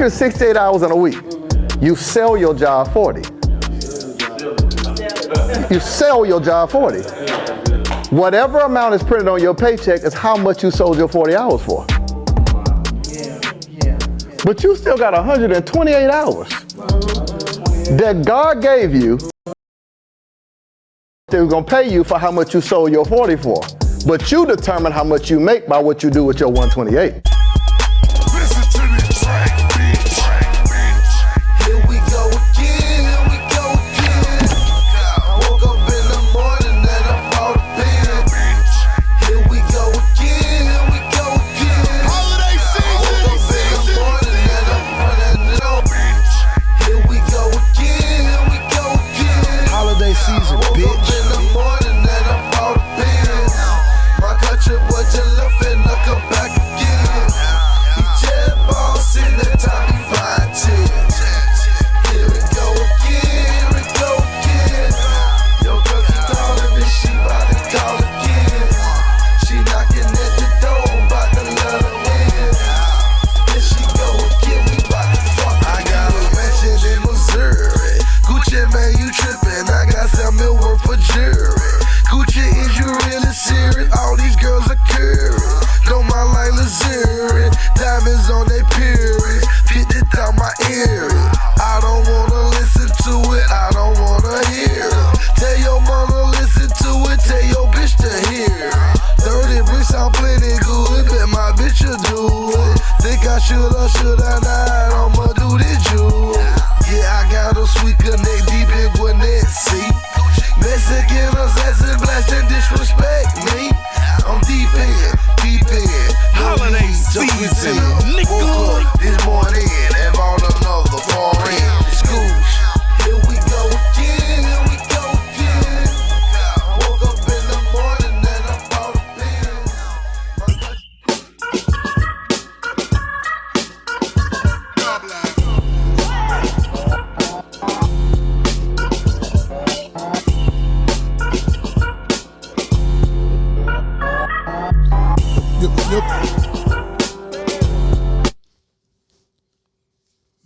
working 68 hours in a week. You sell your job 40. You sell your job 40. Whatever amount is printed on your paycheck is how much you sold your 40 hours for. But you still got 128 hours that God gave you. They were gonna pay you for how much you sold your 40 for. But you determine how much you make by what you do with your 128.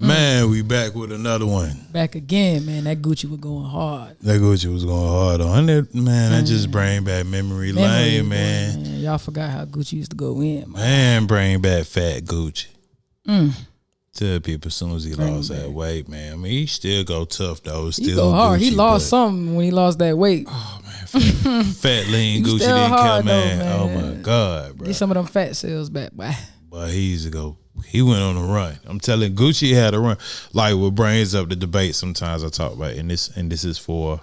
Man, we back with another one. Back again, man. That Gucci was going hard. That Gucci was going hard on it, man. I just bring back memory lane, man. Y'all forgot how Gucci used to go in, man. Bring back fat Gucci. Tell people as soon as he lost that weight, man. I mean, he still go tough though. Still he go hard. Gucci, he lost something when he lost that weight. Oh man, fat lean Gucci didn't kill man. Oh my God, bro. Get some of them fat cells back, boy. But he used to go. He went on a run. I'm telling Gucci had a run. Like what brings up the debate sometimes I talk about, and this is for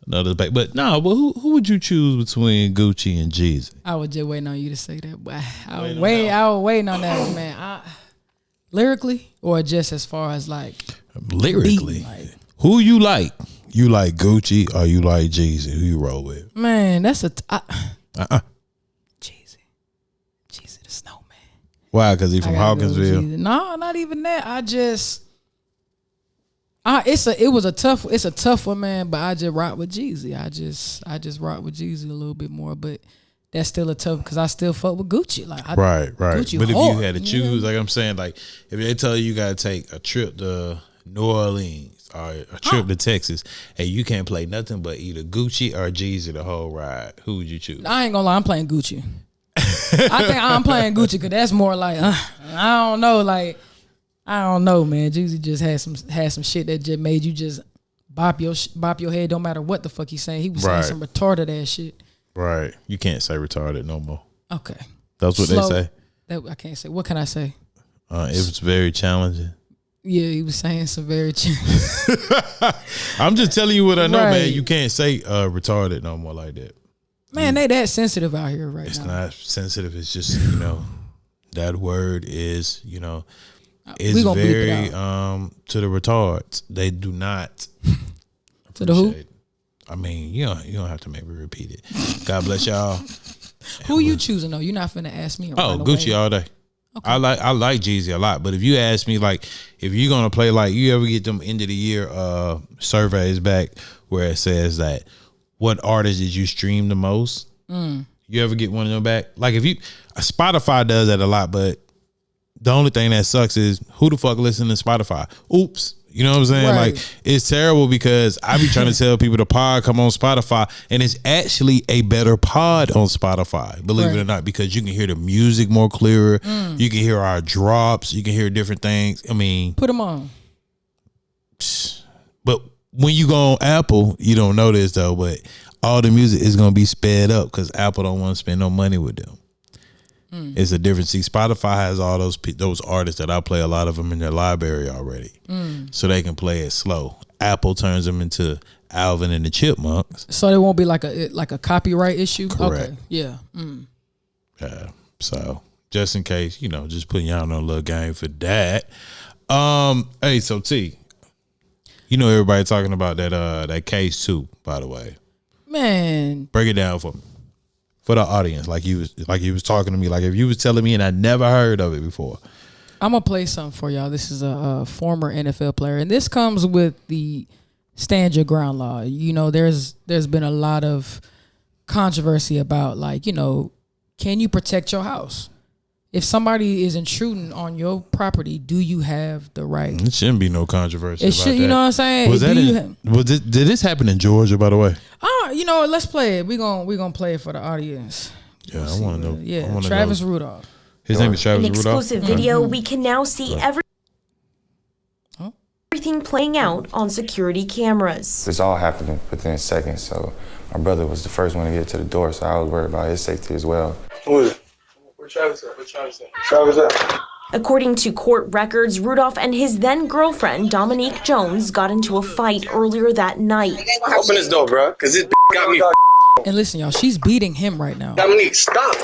another debate. But but who would you choose between Gucci and Jeezy? I was just waiting on you to say that, boy. I was waiting on that, man. Lyrically, or just as far as like lyrically, beat, like, who you like? You like Gucci or you like Jeezy? Who you roll with? Man, that's Jeezy the Snowman. Why? Because he from Hawkinsville? No, not even that. It's a tough one, man. But I just rock with Jeezy. I just rock with Jeezy a little bit more, but that's still a tough because I still fuck with Gucci. Like right. Gucci but hard, if you had to choose, like I'm saying, like if they tell you gotta take a trip to New Orleans or a trip to Texas, and you can't play nothing but either Gucci or Jeezy the whole ride, who would you choose? I ain't gonna lie, I'm playing Gucci. I think I'm playing Gucci because that's more like I don't know, man. Jeezy just had some shit that just made you just bop your head, don't matter what the fuck he's saying. He was saying some retarded ass shit. Right, you can't say retarded no more. Okay, that's what they say. That I can't say. What can I say? It was very challenging. Yeah, he was saying some very I'm just telling you what I know, man. You can't say retarded no more like that. Man, they that sensitive out here right now. It's not sensitive. It's just, that word is, it's very to the retards. They do not to the who? I mean, you don't have to make me repeat it. God bless y'all. Who you choosing though? You're not finna ask me. Gucci all day. Okay. I like Jeezy a lot, but if you ask me, like, if you're gonna play, like, you ever get them end of the year surveys back where it says that what artist did you stream the most? You ever get one of them back? Like, if you Spotify does that a lot, but the only thing that sucks is who the fuck listen to Spotify? Oops. You know what I'm saying? Right. Like, it's terrible because I be trying to tell people the pod come on Spotify, and it's actually a better pod on Spotify, believe it or not, because you can hear the music more clearer. You can hear our drops. You can hear different things. I mean, Put them on. but when you go on Apple, you don't know this though, but all the music is going to be sped up because Apple don't want to spend no money with them. It's a difference. See, Spotify has all those artists that I play, a lot of them in their library already, so they can play it slow. Apple turns them into Alvin and the Chipmunks. So there won't be like a copyright issue. Correct. Okay. Yeah. Yeah. So just in case, just putting y'all on a little game for that. Hey, so T, everybody talking about that case too. By the way, Man, break it down for me. For the audience, like you was talking to me, like if you was telling me and I never heard of it before. I'm gonna play something for y'all. This is a former NFL player, and this comes with the stand your ground law. There's been a lot of controversy about can you protect your house? If somebody is intruding on your property, do you have the right? It shouldn't be no controversy. It should, you know what I'm saying? Did this happen in Georgia, by the way? Let's play it. We gonna play it for the audience. Yeah, I want to know. Yeah, Travis Rudolph. His name is Travis In Rudolph. exclusive video, we can now see everything playing out on security cameras. This all happened within seconds, so my brother was the first one to get to the door, so I was worried about his safety as well. Who is it? Where Travis at? Travis at? According to court records, Rudolph and his then-girlfriend, Dominique Jones, got into a fight earlier that night. Open this door, bro, because this got me. And listen, y'all, she's beating him right now. Dominique, stop.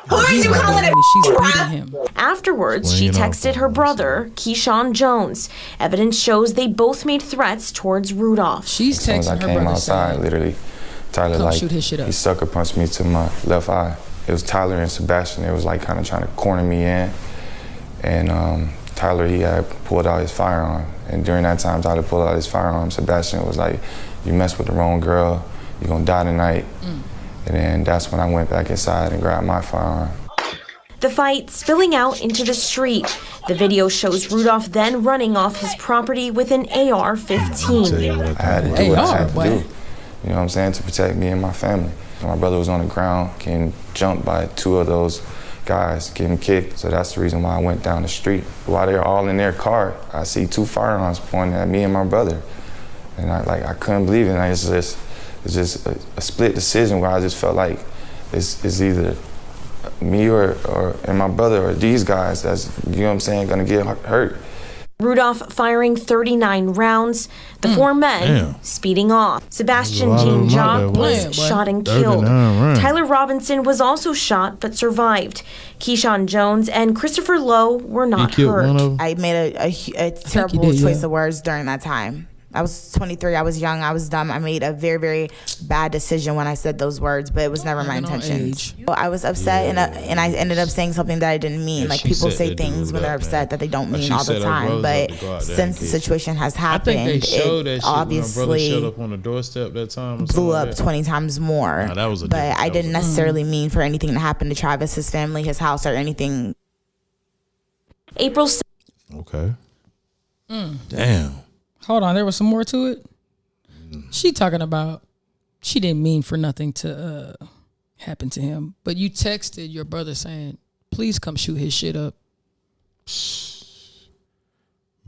Who are you calling it? She's beating him. Afterwards, she texted her brother, Keyshawn Jones. Evidence shows they both made threats towards Rudolph. She's As soon as I texting her came brother outside, saying, literally, Tyler, come shoot his shit up. he sucker punched me to my left eye. It was Tyler and Sebastian. They was kind of trying to corner me in. And Tyler, he had pulled out his firearm. And during that time, Tyler pulled out his firearm. Sebastian was like, you mess with the wrong girl, you're gonna die tonight. And then that's when I went back inside and grabbed my firearm. The fight spilling out into the street. The video shows Rudolph then running off his property with an AR-15. I had to do what I had to boy. do, you know what I'm saying, to protect me and my family. My brother was on the ground, getting jumped by two of those guys, getting kicked. So that's the reason why I went down the street. While they're all in their car, I see two firearms pointing at me and my brother. And I couldn't believe it. And it's just a split decision where I just felt like it's either me and my brother or these guys that's, you know what I'm saying, gonna get hurt. Rudolph firing 39 rounds. The four men speeding off. Sebastian There's a lot of Jean them out Jacques there, was boy. shot and killed. 39 rounds. Tyler Robinson was also shot but survived. Keyshawn Jones and Christopher Lowe were not He killed hurt. one of them. I made a terrible did, choice yeah. of words during that time. I was 23. I was young. I was dumb. I made a very, very bad decision when I said those words, but it was never my Even on intentions. age. I was upset, and I ended up saying something that I didn't mean. Yeah, like she people set say that things dude when they're up, upset man. that they don't Like, mean she all the set her time. brothers up But to go out there since and the get you. situation has I happened, think they showed that it shit when my brother obviously showed up on the doorstep that time. Or something blew like up that. 20 times more. Nah, that was a but different- I that didn't was a- necessarily mean for anything to happen to Travis, his family, his house, or anything. April Okay. Damn. Hold on, there was some more to it. She talking about she didn't mean for nothing to happen to him, but you texted your brother saying, "Please come shoot his shit up."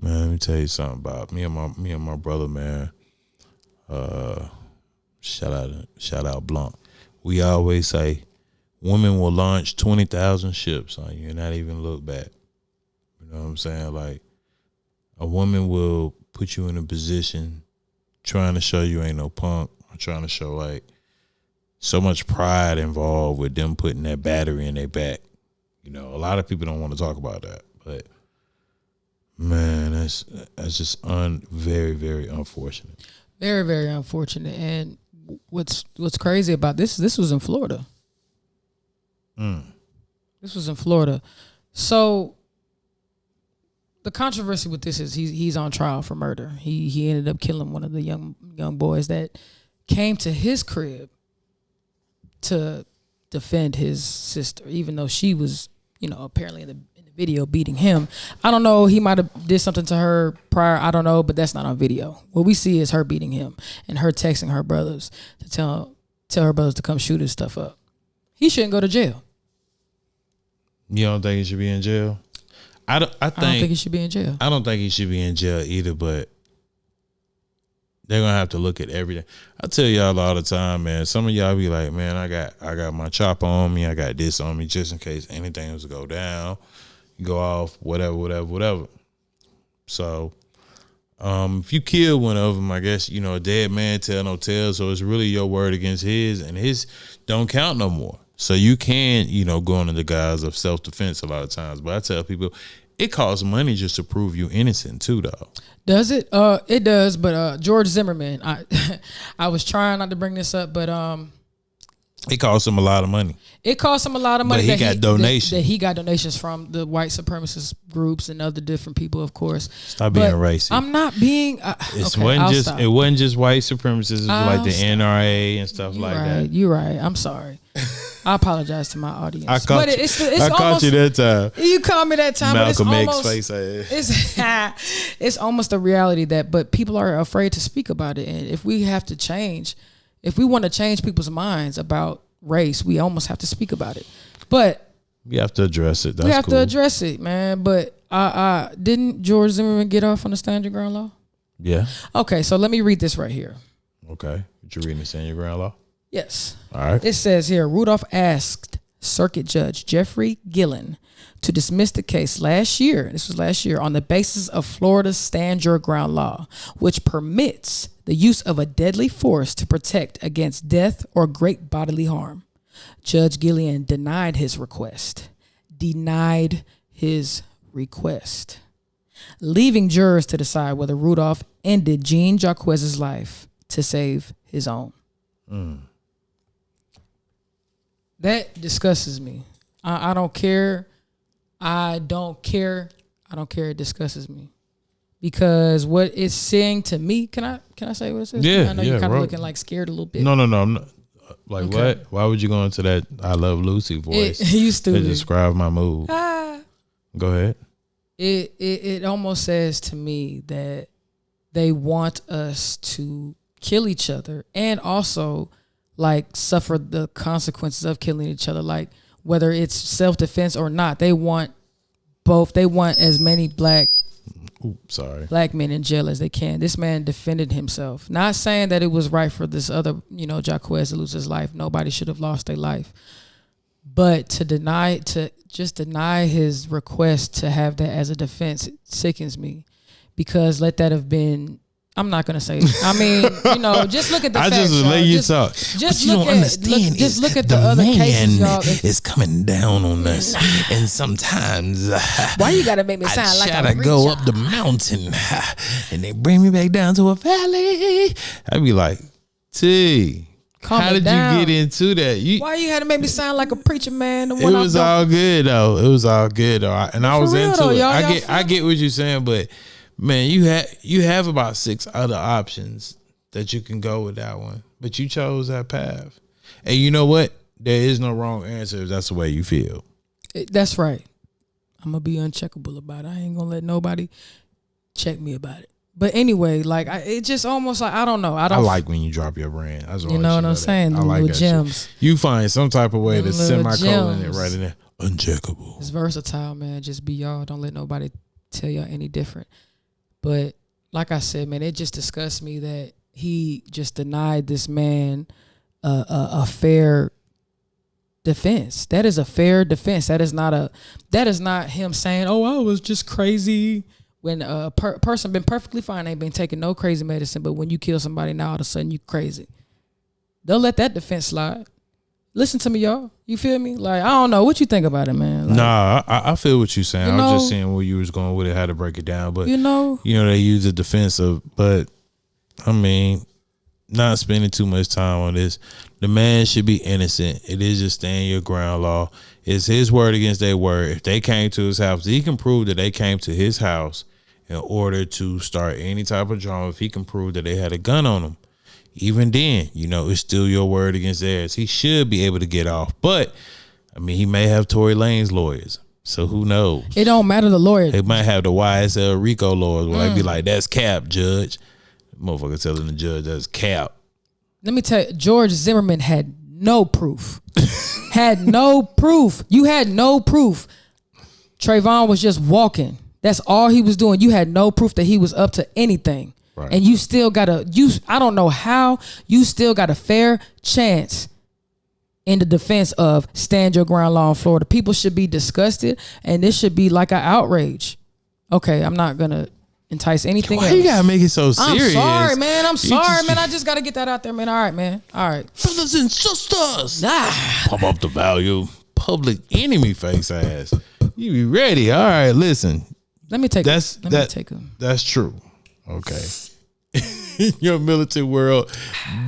Man, let me tell you something about me and my brother, man. Shout out Blanc. We always say women will launch 20,000 ships on you and not even look back. You know what I'm saying? Like, a woman will put you in a position trying to show you ain't no punk, or trying to show like so much pride involved with them putting that battery in their back. A lot of people don't want to talk about that, but man, that's just very, very unfortunate. Very, very unfortunate. And what's crazy about this was in Florida. This was in Florida. So the controversy with this is he's on trial for murder. He ended up killing one of the young boys that came to his crib to defend his sister, even though she was, apparently in the video beating him. I don't know. He might have did something to her prior. I don't know, but that's not on video. What we see is her beating him and her texting her brothers to tell her brothers to come shoot his stuff up. He shouldn't go to jail. You don't think he should be in jail? I don't think he should be in jail. I don't think he should be in jail either, but they're gonna have to look at everything. I tell y'all all the time, man. Some of y'all be like, man, I got my chopper on me, I got this on me just in case anything was to go down, go off, whatever. So if you kill one of them, I guess, you know, a dead man tell no tale, so it's really your word against his, and his don't count no more. So you can, you know, go under the guise of self-defense a lot of times. But I tell people, it costs money just to prove you innocent too, though. Does it? It does. But George Zimmerman, I was trying not to bring this up, but it costs him a lot of money. It costs him a lot of money. But he got donations. That he got donations from the white supremacist groups and other different people, of course. Stop being racist. I'm not being. It wasn't just white supremacists. It was like the NRA and stuff like that. You're right. I'm sorry. I apologize to my audience. I caught you that time. You caught me that time. Malcolm X's face. It's almost a reality but people are afraid to speak about it. And if we have to change, if we want to change people's minds about race, we almost have to speak about it. But we have to address it. We have to address it, man. But didn't George Zimmerman get off on the stand your ground law? Yeah. Okay, so let me read this right here. Okay. What you reading, the stand your ground law? Yes. All right. It says here, Rudolph asked Circuit Judge Jeffrey Gillen to dismiss the case last year. This was last year on the basis of Florida's stand your ground law, which permits the use of a deadly force to protect against death or great bodily harm. Judge Gillen denied his request, leaving jurors to decide whether Rudolph ended Jean Jacquez's life to save his own. That disgustes me. I don't care. I don't care. It disgustes me because what it's saying to me. Can I say what it says? Yeah, I know you're kind of looking like scared a little bit. No. I'm not. Like okay. What? Why would you go into that I Love Lucy voice? You stupid. To describe my mood. Go ahead. It almost says to me that they want us to kill each other and also like suffer the consequences of killing each other, like whether it's self-defense or not. They want both. They want as many black men in jail as they can. This man defended himself, not saying that it was right for this other, Jacquez to lose his life. Nobody should have lost their life, but to deny his request to have that as a defense, it sickens me, because let that have been. I'm not gonna say. I mean, just look at the facts. I just let you talk. Just look at the other cases, y'all. Is coming down on us, and sometimes why you gotta make me sound like I go up the mountain, and they bring me back down to a valley. I'd be like, T. How did you get into that? Why you had to make me sound like a preacher, man? It was all good though. And I was into it. I get what you're saying, but. Man, you have about 6 other options that you can go with that one, but you chose that path. And you know what? There is no wrong answer if that's the way you feel. That's right. I'm gonna be uncheckable about it. I ain't gonna let nobody check me about it. But anyway, it just almost like I don't know. I like when you drop your brand. You know what I'm saying? I like little gems. Shit. You find some type of way to semicolon it right in there. Uncheckable. It's versatile, man. Just be y'all. Don't let nobody tell y'all any different. But like I said, man, it just disgusts me that he just denied this man a fair defense. That is a fair defense. That is not him saying, "Oh, I was just crazy." When a person been perfectly fine, ain't been taking no crazy medicine, but when you kill somebody, now all of a sudden you crazy. They'll let that defense slide. Listen to me, y'all. You feel me? Like, I don't know. What you think about it, man? Like, I feel what you're saying. I was just saying where you was going with it, how to break it down. But, they use a defensive. But, I mean, not spending too much time on this. The man should be innocent. It is just stand your ground law. It's his word against their word. If they came to his house, he can prove that they came to his house in order to start any type of drama. If he can prove that they had a gun on him. Even then, it's still your word against theirs. He should be able to get off. But, I mean, he may have Tory Lanez lawyers. So who knows? It don't matter the lawyer. They might have the YSL Rico lawyers where they be like, that's cap, judge. Motherfucker telling the judge that's cap. Let me tell you, George Zimmerman had no proof. Had no proof. You had no proof. Trayvon was just walking. That's all he was doing. You had no proof that he was up to anything. Right. And you still got I don't know how, you still got a fair chance in the defense of stand your ground law in Florida. People should be disgusted, and this should be like an outrage. Okay, I'm not going to entice anything else. You got to make it so serious? I'm sorry, man. I just got to get that out there, man. All right, man. All right. Brothers and sisters. Pump up the volume. Public enemy face ass. You be ready. All right, listen. Let me take That's true. Okay. Your militant world,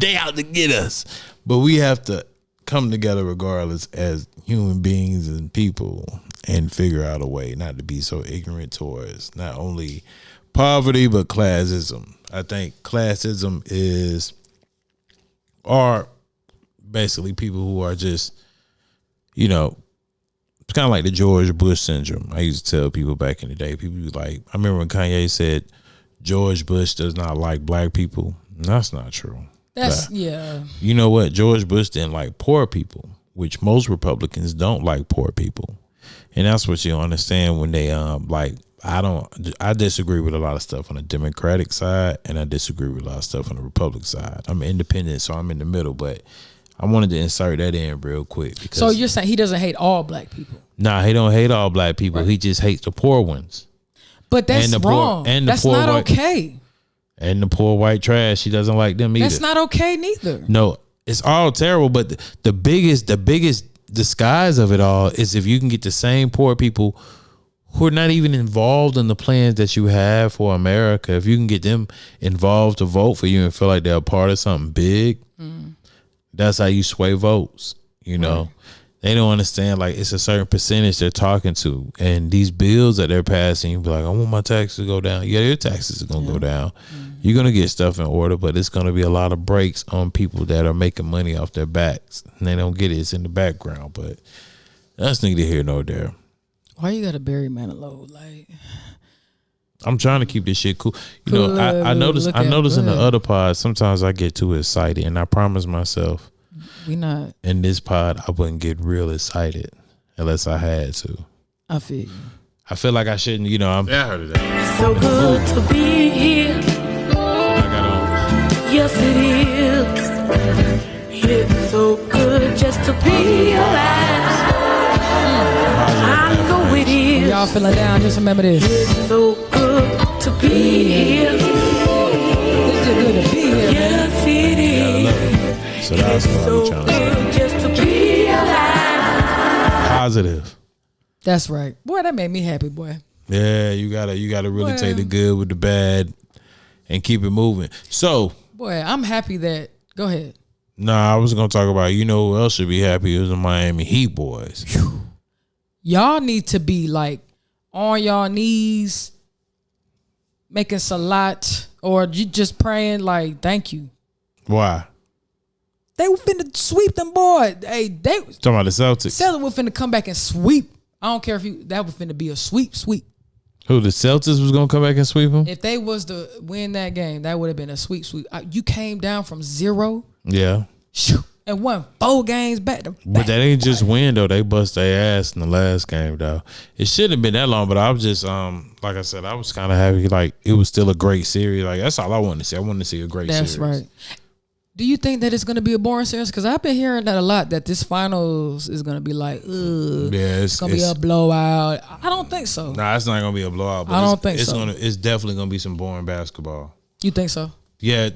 they out to get us. But we have to come together regardless as human beings and people and figure out a way not to be so ignorant towards not only poverty but classism. I think classism are basically people who are just, it's kind of like the George Bush syndrome. I used to tell people back in the day, people be like, I remember when Kanye said George Bush does not like black people. That's not true. Yeah. You know what? George Bush didn't like poor people, which most Republicans don't like poor people. And that's what you understand when they I disagree with a lot of stuff on the Democratic side, and I disagree with a lot of stuff on the Republican side. I'm independent, so I'm in the middle, but I wanted to insert that in real quick. Because, so you're saying he doesn't hate all black people? Nah, he don't hate all black people. Right. He just hates the poor ones. But that's wrong. That's not okay. And the poor white trash, he doesn't like them either. That's not okay neither. No, it's all terrible. But the biggest disguise of it all is if you can get the same poor people who are not even involved in the plans that you have for America, if you can get them involved to vote for you and feel like they're a part of something big, that's how you sway votes. Right. They don't understand, like, it's a certain percentage they're talking to. And these bills that they're passing, you be like, I want my taxes to go down. Yeah, your taxes are going to go down. You're going to get stuff in order, but it's going to be a lot of breaks on people that are making money off their backs. And they don't get it. It's in the background. But that's neither here nor there. Why you got to bury Manilow? Like, I'm trying to keep this shit cool. I notice in the other pods, sometimes I get too excited. And I promise myself, we not in this pod, I wouldn't get real excited unless I had to. I feel you. I feel like I shouldn't, I heard of that. It's so good to be here. Yes, it is. It's so good just to be alive. I know it is. Y'all feeling down? Just remember this. It's so good to be here. It's just good to be here. Yes, it is. So that's what I'm trying to say. Just to be alive. Positive. That's right. Boy, that made me happy, boy. Yeah, you gotta really take the good with the bad and keep it moving. So, boy, I'm happy that. Go ahead. Nah, I was gonna talk about, who else should be happy is the Miami Heat boys. Whew. Y'all need to be like on y'all knees, making salat, or you just praying like, thank you. Why? They were finna sweep them, boy. Hey, they talking about the Celtics. Celtics were finna come back and sweep. I don't care if that was finna be a sweep. Who, the Celtics was gonna come back and sweep them? If they was to win that game, that would have been a sweep. You came down from 0. Yeah. And won 4 games back to back. But that ain't just win though. They bust their ass in the last game though. It shouldn't have been that long, but I was just like I said, I was kind of happy. Like, it was still a great series. Like, that's all I wanted to see. I wanted to see a great series. That's right. Do you think that it's going to be a boring series? Because I've been hearing that a lot, that this finals is going to be like, it's going to be a blowout. I don't think so. Nah, it's not going to be a blowout. But I don't think so. It's definitely going to be some boring basketball. You think so? Yeah,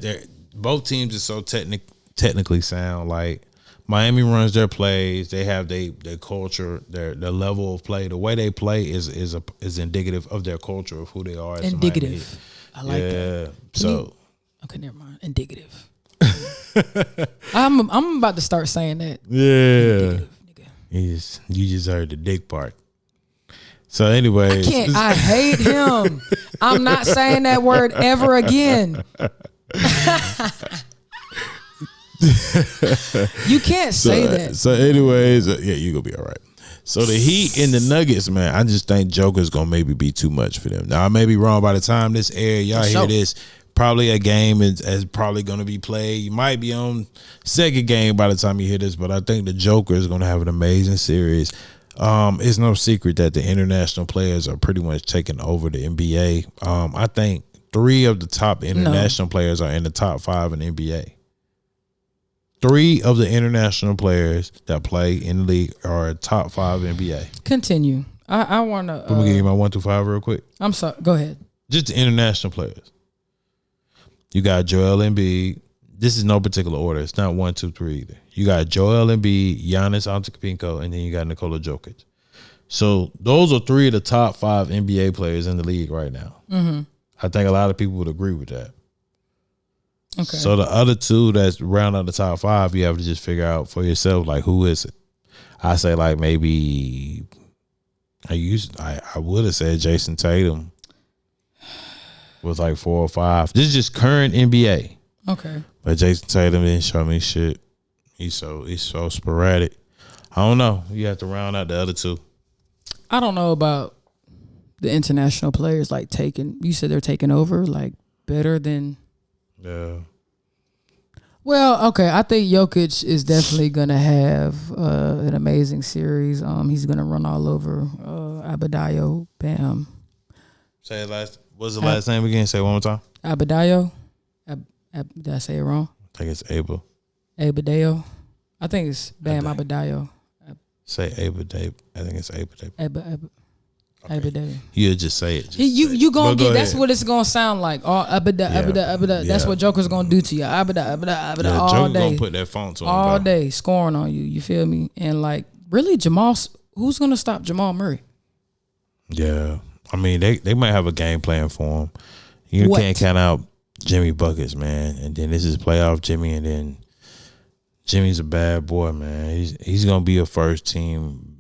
both teams are so technically sound. Like, Miami runs their plays. They have their culture, their level of play. The way they play is indicative of their culture, of who they are. Indicative. I like that. So. Okay, never mind. Indicative. I'm about to start saying that. Yeah. You just heard the dick part. So anyways. I hate him. I'm not saying that word ever again. You can't say that. So anyways, yeah, you gonna be all right. So the Heat and the Nuggets, man, I just think Joker's gonna maybe be too much for them. Now I may be wrong. By the time this air, y'all hear this, probably a game is probably gonna be played. You might be on second game by the time you hear this, but I think the Joker is gonna have an amazing series. It's no secret that the international players are pretty much taking over the NBA. I think 3 of the top international players are in the top 5 in the NBA. 3 of the international players that play in the league are top 5 NBA. Continue. I want to. Let me give you my 1 through 5 real quick. I'm sorry. Go ahead. Just the international players. You got Joel Embiid. This is no particular order. It's not 1, 2, 3 either. You got Joel Embiid, Giannis Antetokounmpo, and then you got Nikola Jokic. So those are 3 of the top 5 NBA players in the league right now. Mm-hmm. I think a lot of people would agree with that. Okay. So the other 2 that's round out the top 5, you have to just figure out for yourself, like, who is it? I say, like, maybe I would have said Jason Tatum was like 4 or 5. This is just current NBA. Okay. But Jason Tatum didn't show me shit. He's so sporadic. I don't know. You have to round out the other 2. I don't know about the international players like taking. You said they're taking over like better than. Yeah. Well, okay. I think Jokic is definitely gonna have an amazing series. He's gonna run all over Adebayo. Bam. Say it last. What's the last name again? Say it one more time. Adebayo. Did I say it wrong? I think it's Abel. Adebayo. I think it's Bam Adebayo. Say Adebayo. I think it's Adebayo. Adebayo. You just say it. You gonna get. That's what it's gonna sound like. Oh, Abada. That's what Joker's gonna do to you. Abada all Joker day. Gonna put that font on all day, scoring on you. You feel me? And like, really, who's gonna stop Jamal Murray? Yeah, I mean they might have a game plan for him. You can't count out Jimmy buckets, man. And then this is playoff Jimmy, and then Jimmy's a bad boy, man. He's gonna be a first team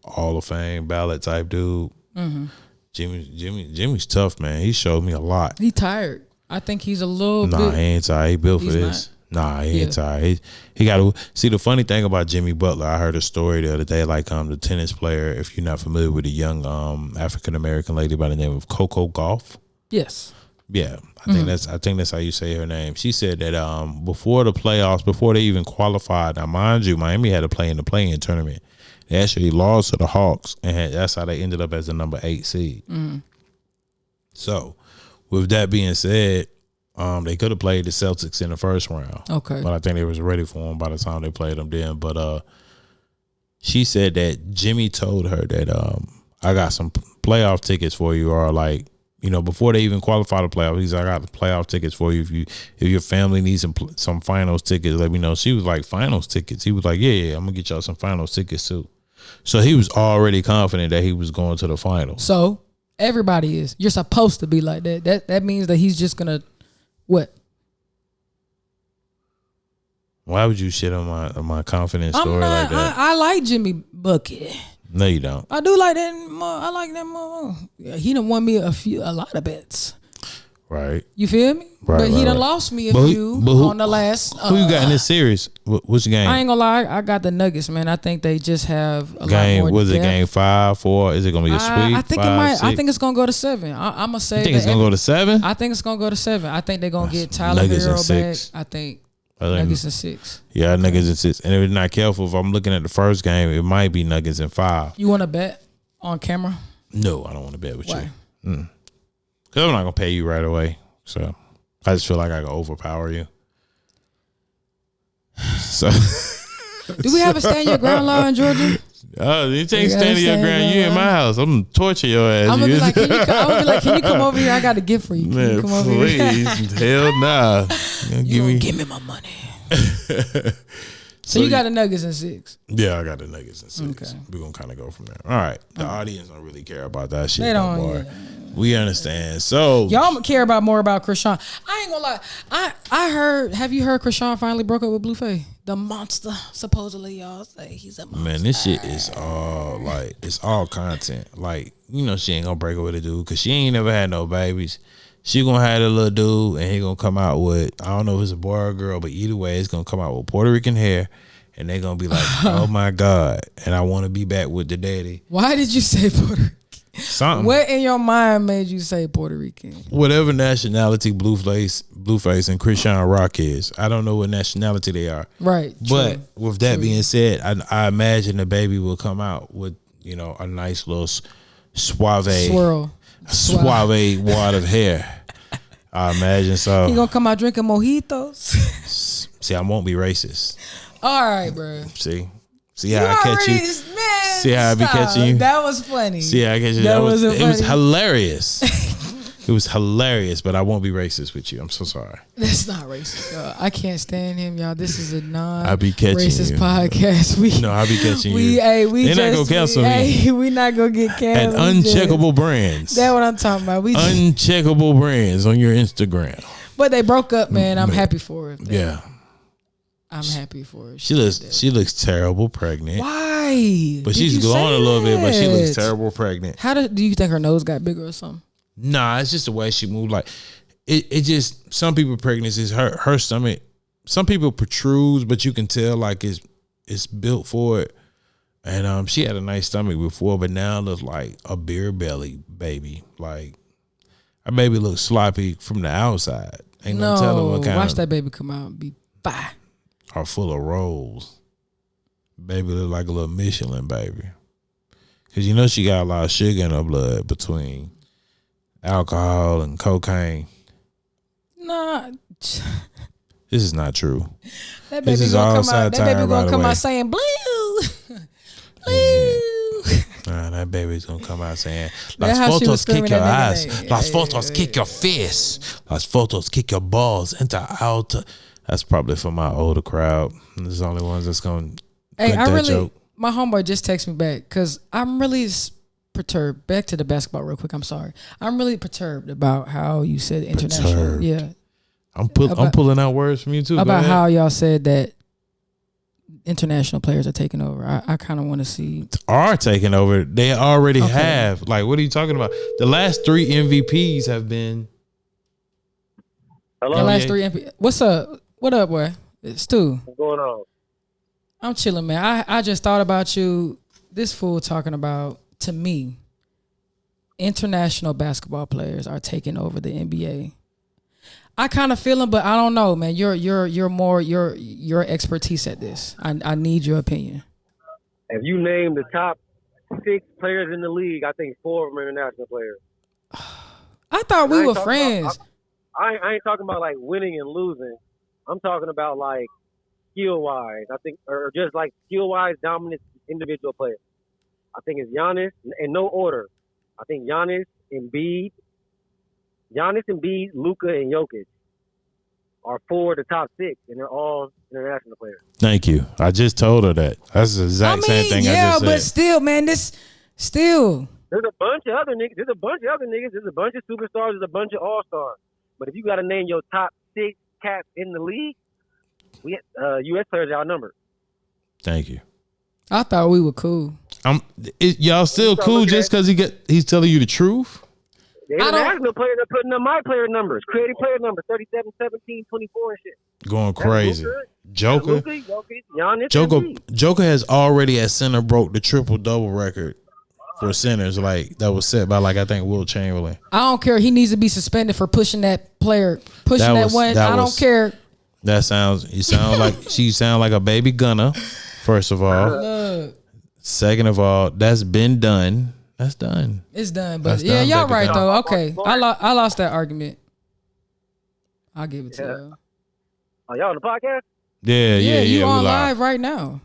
Hall of Fame ballot type dude. Mm-hmm. Jimmy's tough, man. He showed me a lot. He tired. I think he's a little bit. Nah, he ain't tired. He built for this. Nah, he ain't tired. He got to see. The funny thing about Jimmy Butler, I heard a story the other day. Like, the tennis player. If you're not familiar with a young African American lady by the name of Coco Gauff. Yes. Yeah, I think that's how you say her name. She said that before the playoffs, before they even qualified. Now, mind you, Miami had to play in the play-in tournament. They actually lost to the Hawks, and that's how they ended up as the number 8 seed. Mm-hmm. So, with that being said, they could have played the Celtics in the first round. Okay, but I think they was ready for them by the time they played them then. But she said that Jimmy told her that I got some playoff tickets for you, or like, before they even qualify the playoffs, he's like, I got the playoff tickets for you. If your family needs some finals tickets, let me know. She was like, finals tickets. He was like, yeah, I'm gonna get y'all some finals tickets too. So he was already confident that he was going to the finals. So everybody is. You're supposed to be like that. That means that he's just gonna what? Why would you shit on my confidence story like that? I like Jimmy Bucket. No, you don't. I do like that. I like that. Yeah, he done won me a lot of bets. Right. You feel me? Right. But he done lost me a few on the last. Who you got in this series? What's the game? I ain't gonna lie. I got the Nuggets, man. I think they just have a game. lot more. Was it game 5, 4? Is it gonna be a sweep? I think 5, it might. 6? I think it's gonna go to 7. I'm gonna say. You think it's gonna go to 7? I think it's gonna go to 7. I think they're gonna get Tyler Nuggets Hero in 6. back. I think Nuggets in 6. Yeah, okay. Nuggets in 6. And if you're not careful, if I'm looking at the first game, it might be Nuggets in 5. You want to bet on camera? No, I don't want to bet with Why? you. Because I'm not gonna pay you right away. So I just feel like I can overpower you. So do we have a stand your ground law in Georgia? Oh, you take stand your ground. You in my house. I'm gonna torture your ass. I'm gonna be like, can you come over here? I got a gift for you. Can you come over here? Hell nah. Give me my money. So you got the Nuggets in 6. Yeah, I got the Nuggets in 6. Okay. We're gonna kind of go from there. All right. The audience don't really care about that shit. They don't. No more. We understand. So y'all care more about Krishan. I ain't gonna lie. I heard. Have you heard Krishan finally broke up with Blueface? The monster. Supposedly, y'all say he's a monster. Man, this shit is all it's all content. Like, she ain't gonna break up with a dude because she ain't never had no babies. She gonna have a little dude, and he gonna come out with, I don't know if it's a boy or a girl, but either way, it's gonna come out with Puerto Rican hair, and they're gonna be like, "Oh my God!" And I want to be back with the daddy. Why did you say Puerto Rican? Something. What in your mind made you say Puerto Rican? Whatever nationality Blueface and Christian Rock is. I don't know what nationality they are. Right. But true. with that being said, I imagine the baby will come out with, a nice little suave wad of hair. I imagine so. He gonna come out drinking mojitos. See, I won't be racist. All right, bro. See how I catch you. Man, See how I be catching you. That was funny. See how I catch you. That It was funny. hilarious. It was hilarious, but I won't be racist with you. I'm so sorry. That's not racist, y'all. I can't stand him, y'all. This is a I be catching non-racist you. podcast. I be catching you. They're not gonna cancel me. We not gonna get At canceled. uncheckable brands. That's what I'm talking about. Uncheckable brands on your Instagram. But they broke up, man. I'm happy for it. Yeah. I'm happy for it. She looks terrible pregnant. Why? But Did she's you glowing say a little bit, but she looks that? terrible pregnant. Do you think her nose got bigger or something? Nah, it's just the way she moved. Like it just some people pregnancies her stomach. Some people protrudes, but you can tell like it's built for it. And she had a nice stomach before, but now it looks like a beer belly baby. Like her baby looks sloppy from the outside. Ain't no telling what kind watch of that baby come out and be bye. are full of rolls. Baby look like a little Michelin baby. Cause she got a lot of sugar in her blood between alcohol and cocaine. Nah. This is not true. That baby This is gonna all come out. That satire, baby by gonna the come way. out saying blue. Blue. That baby's gonna come out saying, That's Las how she was fotos kick screaming your that ass. nigga name. Las fotos kick your face. Las fotos kick your balls. Enter out. That's probably for my older crowd. There's the only ones that's gonna Hey, get that joke. my homeboy just texted me back because I'm really perturbed. Back to the basketball real quick. I'm sorry. I'm really perturbed about how you said international. Perturbed. Yeah. I'm pulling out words from you too. About how y'all said that international players are taking over. I kind of want to see. Are taking over. They already have. Like, what are you talking about? The last 3 MVPs have been. Hello. The last 3 MP. What's up? What up, boy? It's Stu. What's going on? I'm chilling, man. I just thought about you. This fool talking about, to me, international basketball players are taking over the NBA. I kind of feel him, but I don't know, man. You're more your expertise at this. I need your opinion. If you name the top 6 players in the league, I think 4 of them are international players. I thought we I ain't were talking friends. I ain't talking about like winning and losing. I'm talking about like skill wise. I think, or just like skill wise, dominant individual players. I think it's Giannis in no order. I think Giannis, Embiid, Luka, and Jokic are 4 of the top 6, and they're all international players. Thank you. I just told her that. That's the exact same thing I just said. But still, man, still. There's a bunch of other niggas. There's a bunch of superstars. There's a bunch of all-stars. But if you got to name your top 6 cats in the league, U.S. players are outnumbered. Thank you. I thought we were cool. Y'all still cool just because he's telling you the truth? The international players are putting up my player numbers, creating player numbers, 37, 17, 24 and shit. Going crazy. Joker. Luka, Jokic, Giannis, Joker has already at center broke the triple-double record for centers, like that was set by I think Wilt Chamberlain. I don't care. He needs to be suspended for pushing that player, that one. I don't care. That she sound like a baby gunner. First of all, Look. Second of all, that's been done. That's done. It's done. But That's yeah, done, y'all baby right girl. though. Okay, I lost that argument. I'll give it to you. Are y'all on the podcast? Yeah. You we on live right now.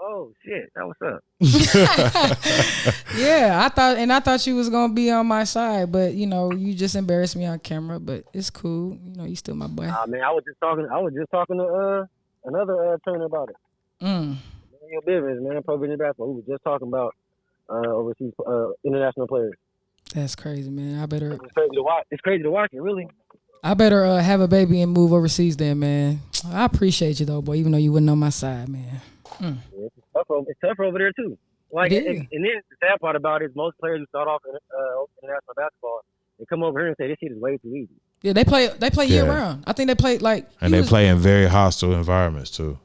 Oh shit, that what's up? Yeah, I thought you was gonna be on my side, but you just embarrassed me on camera. But it's cool. You still my boy. Man, I was just talking to another trainer about it. Your business, man. Pro business basketball. We was just talking about overseas international players. That's crazy, man. I better. It's crazy to watch. It's crazy to watch it, really. I better have a baby and move overseas, then, man. I appreciate you though, boy. Even though you wasn't on my side, man. Yeah, it's tough over there too. Like, and then the sad part about it is most players who start off in international basketball, they come over here and say this shit is way too easy. Yeah, they play year round. I think they play they play in very hostile environments too.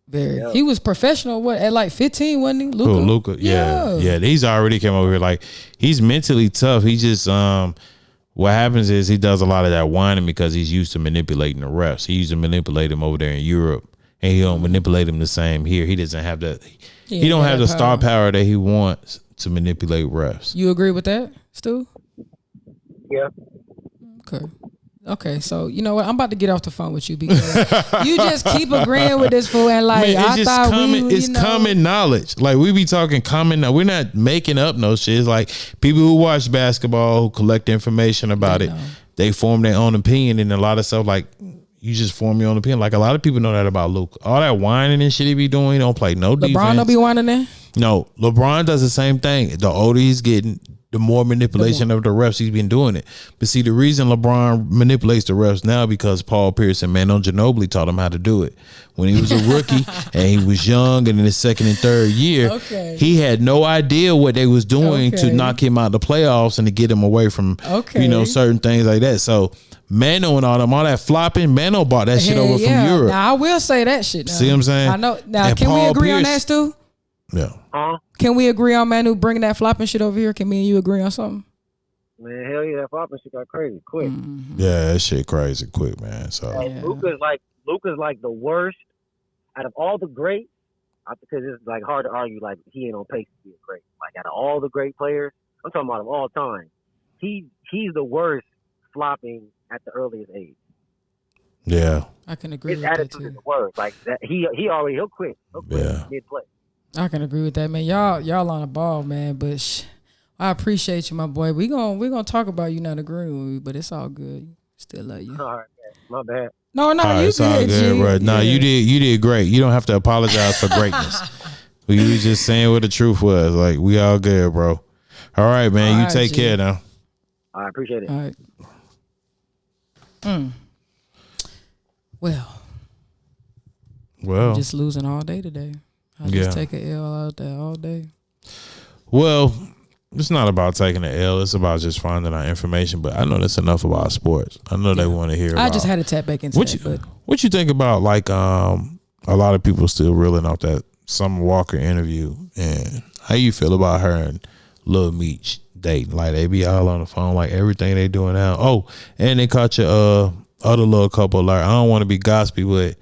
Very. Yeah. He was professional. What at like 15, wasn't he? Luka. Who, Luka? Yeah. He's already came over here. Like he's mentally tough. He just what happens is he does a lot of that whining because he's used to manipulating the refs. He used to manipulate him over there in Europe, and he don't manipulate him the same here. He doesn't have that. He don't have the star power that he wants to manipulate refs. You agree with that, Stu? Yeah. Okay, so you know what? I'm about to get off the phone with you because you just keep agreeing with this fool and like Man, I thought it's common knowledge. Like we be talking common. We're not making up no shit. It's like people who watch basketball who collect information about it. They form their own opinion, and a lot of stuff like you just form your own opinion. Like a lot of people know that about Luke. All that whining and shit he be doing, he don't play no defense. LeBron don't be whining there. No, LeBron does the same thing. The older he's getting, the more manipulation of the refs he's been doing it. But see, the reason LeBron manipulates the refs now because Paul Pierce and Manu Ginobili taught him how to do it. When he was a rookie and he was young and in his second and third year, he had no idea what they was doing to knock him out the playoffs and to get him away from certain things like that. So Mano and all that flopping, Mano bought that shit over from Europe. Now I will say that shit. Now. See what I'm saying? I know. Now and can Paul we agree on Pierce, that, Stu? Yeah. Can we agree on Manu bringing that flopping shit over here? Can me and you agree on something? Man, hell yeah, that flopping shit got crazy quick. Yeah, that shit crazy quick, man. So Luka's like the worst out of all the greats. Because it's like hard to argue like he ain't on pace to be a great. Like out of all the great players, I'm talking about of all time, he's the worst flopping at the earliest age. Yeah, I can agree. His with that attitude too. is the worst. Like that, he'll quit. Mid play. I can agree with that, man. Y'all on the ball, man. But I appreciate you, my boy. We gonna talk about you not agreeing with me, but it's all good. Still love you. All right, man. My bad. No, all right, you it's all good, good, G. bro. No, you did great. You don't have to apologize for greatness. We was just saying what the truth was. Like we all good, bro. All right, man. All you right, take G. care now. I appreciate it. All right. Well, I'm just losing all day today. I just take an L out there all day. Well, it's not about taking an L. It's about just finding out information. But I know that's enough about sports. I know they want to hear. I just had to tap back into what you think about like a lot of people still reeling off that Summer Walker interview, and how you feel about her and Lil Meech dating? Like they be all on the phone, like everything they doing now. Oh, and they caught your other little couple. Like I don't want to be gossipy, but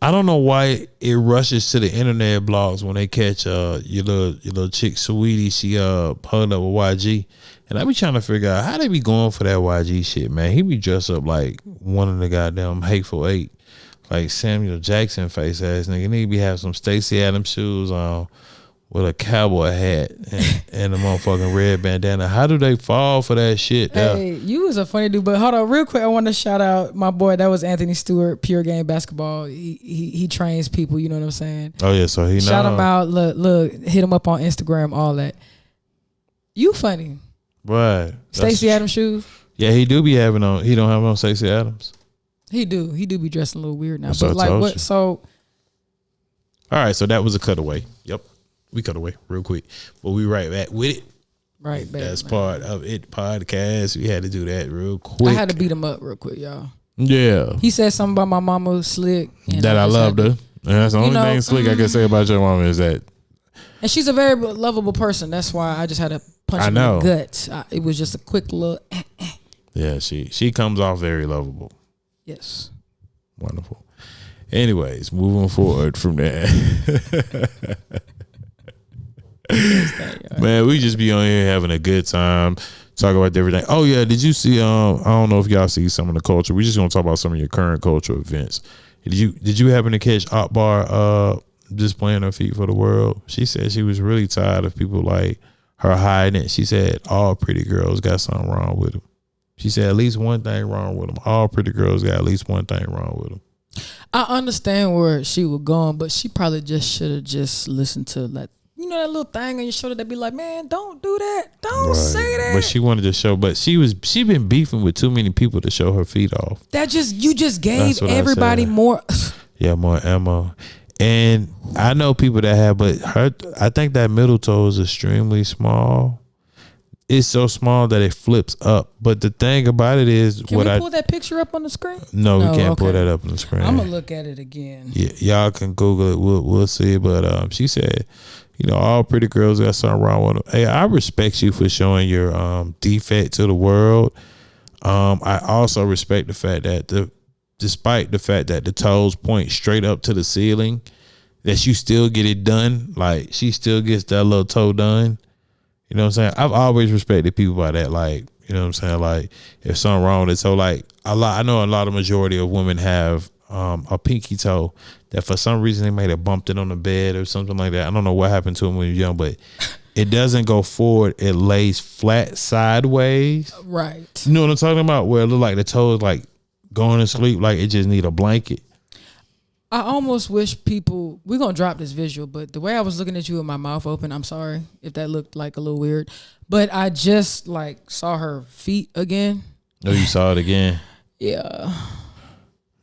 I don't know why it rushes to the internet blogs when they catch your little chick Sweetie. She hugged up with YG, and I be trying to figure out how they be going for that YG shit, man. He be dressed up like one of the goddamn Hateful Eight, like Samuel Jackson face ass nigga. He be have some Stacey Adams shoes on with a cowboy hat and a motherfucking red bandana. How do they fall for that shit? Hey, you was a funny dude, but hold on real quick. I want to shout out my boy. That was Anthony Stewart, Pure Game Basketball. He trains people. You know what I'm saying? Oh yeah, so he shout him out. Look, hit him up on Instagram. All that. You funny, right? Stacey Adams shoes. Yeah, he do be having on. He don't have on Stacey Adams. He do be dressing a little weird now. That's But what I like told what? you. So all right, so that was a cutaway. Yep. We cut away real quick, but we right back with it. Right back. That's part of it. Podcast. We had to do that real quick. I had to beat him up real quick, y'all. Yeah. He said something about my mama Slick. And That I loved her. And that's the only know, thing Slick I can say about your mama is that. And she's a very lovable person. That's why I just had to punch him in the gut. It was just a quick little. Yeah, she comes off very lovable. Yes. Wonderful. Anyways, moving forward from that. Man, we just be on here having a good time, talk about everything. Oh yeah, did you see? I don't know if y'all see some of the culture. We just gonna talk about some of your current cultural events. Did you happen to catch Akbar displaying her feet for the world? She said she was really tired of people like her hiding it. She said all pretty girls got something wrong with them. She said at least one thing wrong with them. All pretty girls got at least one thing wrong with them. I understand where she was going, but she probably just should have just listened to like. You know that little thing on your shoulder that be like, man, don't do that. Don't say that. But she wanted to show, but she been beefing with too many people to show her feet off. You just gave everybody more. Yeah, more ammo. And I know people that have, but I think that middle toe is extremely small. it's so small that it flips up. But the thing about it is, Can we pull that picture up on the screen? No, we can't pull that up on the screen. I'm gonna look at it again. Yeah, y'all can Google it. We'll see. But she said, all pretty girls got something wrong with them. Hey, I respect you for showing your defect to the world. I also respect the fact that despite the fact that the toes point straight up to the ceiling, that you still get it done. Like, she still gets that little toe done. You know what I'm saying? I've always respected people by that. Like, you know what I'm saying? Like, if something wrong with it. So, like, I know a lot of majority of women have a pinky toe that for some reason they might have bumped it on the bed or something like that. I don't know what happened to them when you're young, but it doesn't go forward. It lays flat sideways. Right. You know what I'm talking about? Where it look like the toe is like going to sleep, like it just need a blanket. I almost wish people, we're going to drop this visual, but the way I was looking at you with my mouth open, I'm sorry if that looked like a little weird, but I just like saw her feet again. Oh, you saw it again? Yeah.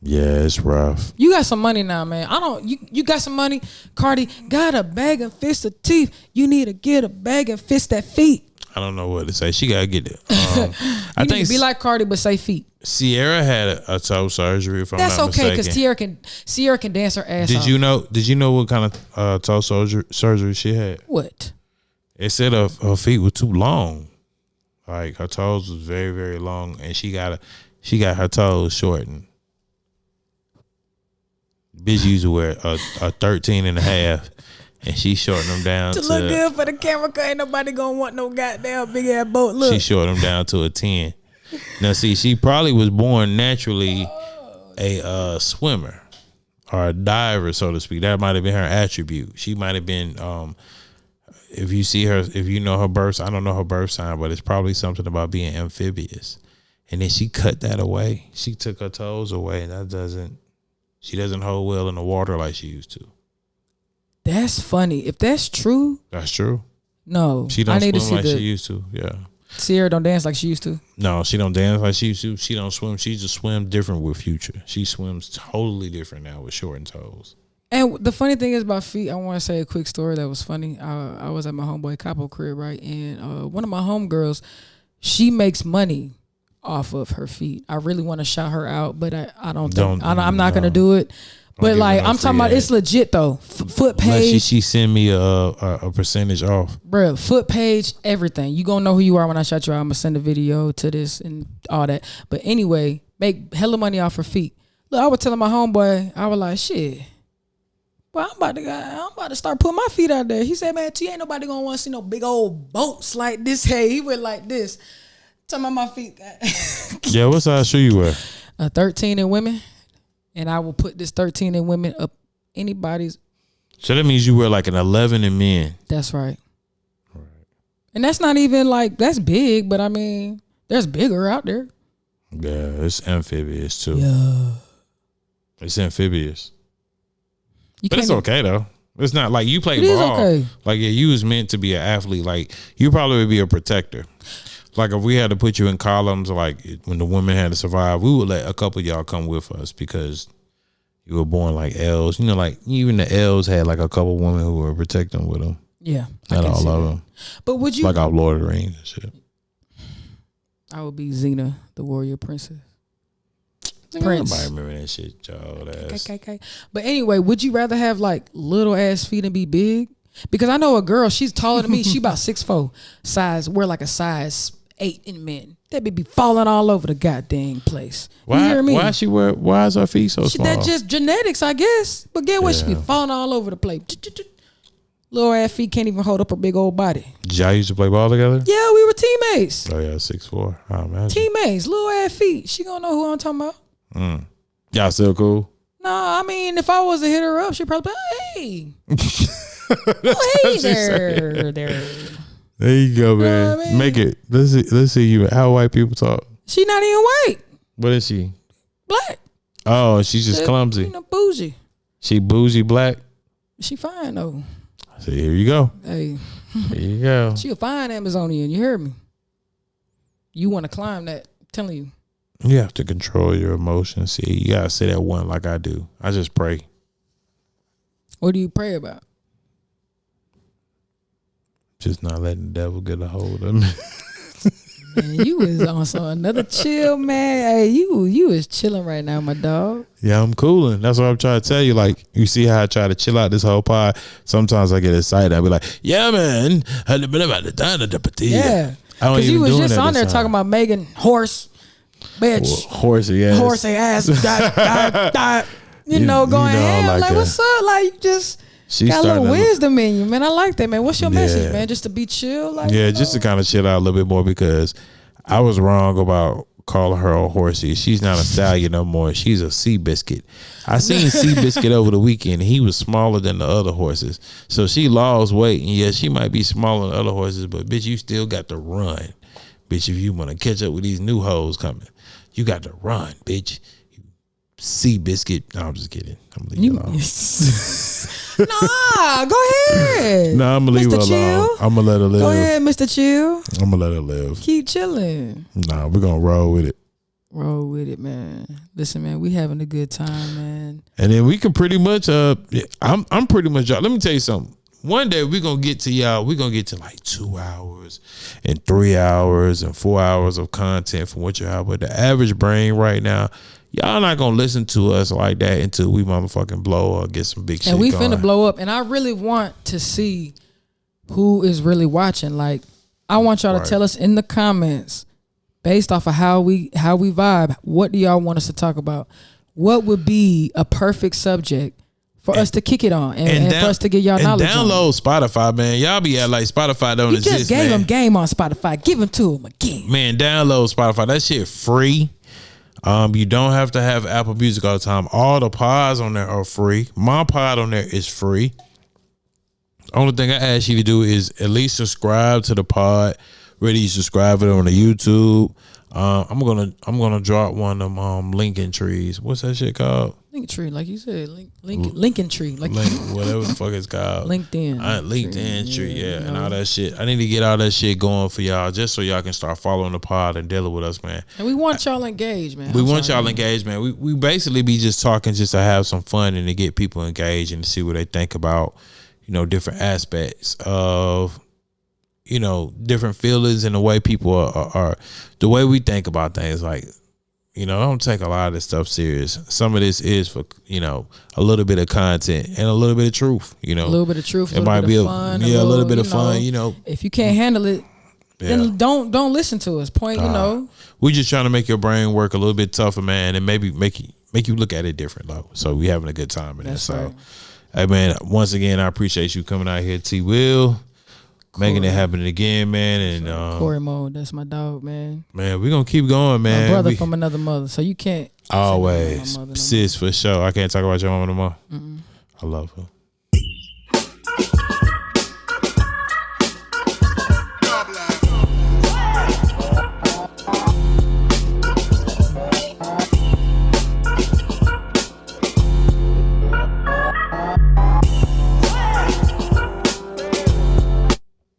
Yeah, it's rough. You got some money now, man. You got some money. Cardi got a bag and fist of teeth. You need to get a bag and fist that feet. I don't know what to say. She got to get it. I think be like Cardi, but say feet. Sierra had a toe surgery. If I'm not mistaken. That's okay because Sierra can dance her ass off. Did you know what kind of toe surgery she had? What? It said her feet were too long. Like her toes was very, very long, and she got her toes shortened. Bitch used to wear a 13 and a half, and she shortened them down to look good for the camera, cause ain't nobody gonna want no goddamn big ass boat. Look, she shortened them down to a 10. Now, see, she probably was born naturally a swimmer or a diver, so to speak. That might have been her attribute. She might have been, if you see her, if you know her birth, I don't know her birth sign, but it's probably something about being amphibious. And then she cut that away. She took her toes away, and she doesn't hold well in the water like she used to. That's funny. If that's true. That's true. No. She don't swim like she used to. Yeah. Sierra don't dance like she used to. No, she don't dance like she used to. She don't swim. She just swims different with Future. She swims totally different now with shortened toes. And the funny thing is about feet, I want to say a quick story that was funny. I was at my homeboy Capo crib, right? And one of my homegirls, she makes money off of her feet. I really want to shout her out, but I'm not going to do it. But like, I'm talking about, it's legit though. Foot page. Unless she send me a percentage off. Bro, foot page, everything. You gonna know who you are when I shout you out. I'm gonna send a video to this and all that. But anyway, make hella money off her feet. Look, I was telling my homeboy, I was like, shit. Well, I'm about to start putting my feet out there. He said, man, T ain't nobody gonna want to see no big old boats like this. Hey, he went like this. Talking about my feet. Yeah, what size shoe you wear? A 13 in women. And I will put this 13 in women up anybody's. So that means you wear like an 11 in men. That's right. And that's not even like, that's big, but I mean, there's bigger out there. Yeah, it's amphibious too. Yeah. It's amphibious. But it's okay though. It's not like you play ball. Is okay. Like, yeah, you was meant to be an athlete. Like, you probably would be a protector. Like, if we had to put you in columns, like when the women had to survive, we would let a couple of y'all come with us because you were born like L's. You know, like even the L's had like a couple of women who were protecting with them. Yeah. Not all of them. But would you? Like our Lord of the Rings and shit. I would be Xena, the warrior princess. Prince. Nobody remember that shit, y'all. Okay. But anyway, would you rather have like little ass feet and be big? Because I know a girl, she's taller than me. She about 6'4", wear like a size 8 in men. That be falling all over the goddamn place. You hear me? Why is her feet so small? That's just genetics, I guess. But get what? She be falling all over the place. Little ass feet can't even hold up her big old body. Did y'all used to play ball together? Yeah, we were teammates. Oh yeah, 6'4". I imagine. Teammates, little ass feet. She gonna know who I'm talking about. Y'all still cool? No, I mean, if I was to hit her up, she'd probably be like, hey. Hey there. There you go, man. I mean? Make it. Let's see you. How white people talk. She not even white. What is she? Black. Oh, she's just clumsy. You know, bougie. She bougie black. She fine though. So here you go. Hey. Here you go. She a fine Amazonian. You heard me. You want to climb that? I'm telling you. You have to control your emotions. See, you gotta say that one like I do. I just pray. What do you pray about? Just not letting the devil get a hold of me. Man, you was on some another chill, man. Hey, you is chilling right now, my dog. Yeah, I'm cooling. That's what I'm trying to tell you. Like, you see how I try to chill out this whole pod. Sometimes I get excited. I be like, yeah, man. Yeah, I don't because even you was doing just that on there this talking time. about Megan horse, bitch, Horsey ass. horsey ass, you know, going you know, ham. like Like, what's up? Like, you just She got a little starting to- wisdom in you, man. I like that, man. What's your Yeah. message, man? Just to be chill, like, Yeah, you just to know? kind of chill out a little bit more because I was wrong about calling her a horsey. She's not a stallion no more. She's a sea biscuit. I seen sea biscuit over the weekend. He was smaller than the other horses. So she lost weight. And yeah, she might be smaller than other horses, but bitch, you still got to run. Bitch, if you want to catch up with these new hoes coming, you got to run, bitch. Sea biscuit. No, I'm just kidding. I'm gonna leave it alone. Nah, go ahead. No, I'm gonna leave Mr. her alone. Chill. I'm gonna let her live. Go ahead, Mr. Chill. I'm gonna let her live. Keep chilling. Nah, we're gonna roll with it. Roll with it, man. Listen, man, we having a good time, man. And then we can pretty much I'm pretty much, let me tell you something. One day we're gonna get to y'all, we're gonna get to like 2 hours and 3 hours and 4 hours of content from what you have. But the average brain right now, y'all not gonna listen to us like that until we motherfucking blow or get some big shit And we going. finna blow up. And I really want to see who is really watching. Like, I want y'all Right. to tell us in the comments, based off of how we vibe, what do y'all want us to talk about? What would be a perfect subject for us to kick it on and for us to get y'all knowledge on? download Spotify, man. Y'all be at like Spotify don't You exist, just gave man. them game on Spotify. Give them to them again. Man, download Spotify. That shit free. You don't have to have Apple Music all the time. All the pods on there are free. My pod on there is free. Only thing I ask you to do is at least subscribe to the pod. Whether you subscribe it on the YouTube. I'm gonna drop one of them Lincoln trees. What's that shit called? Lincoln tree, like you said, Lincoln tree, like Whatever the fuck it's called. LinkedIn. LinkedIn tree, yeah, and know. all that shit. I need to get all that shit going for y'all, just so y'all can start following the pod and dealing with us, man. And we want y'all engaged, man. We want y'all engaged, man. We basically be just talking just to have some fun and to get people engaged and to see what they think about, different aspects of, different feelings and the way people are the way we think about things. Like, I don't take a lot of this stuff serious. Some of this is for, a little bit of content and a little bit of truth, a little bit of truth, It might be fun, a little bit of fun, If you can't handle it, then don't listen to us. We just trying to make your brain work a little bit tougher, man, and maybe make you look at it different, though. So we having a good time in there. So, right. Hey, man, once again, I appreciate you coming out here, T. Will, making it happen again, man. And Corey Mode, that's my dog, man. Man, we're gonna keep going, man. My brother from another mother, so you can't always say my mother no sis for sure. I can't talk about your mama no more. I love her.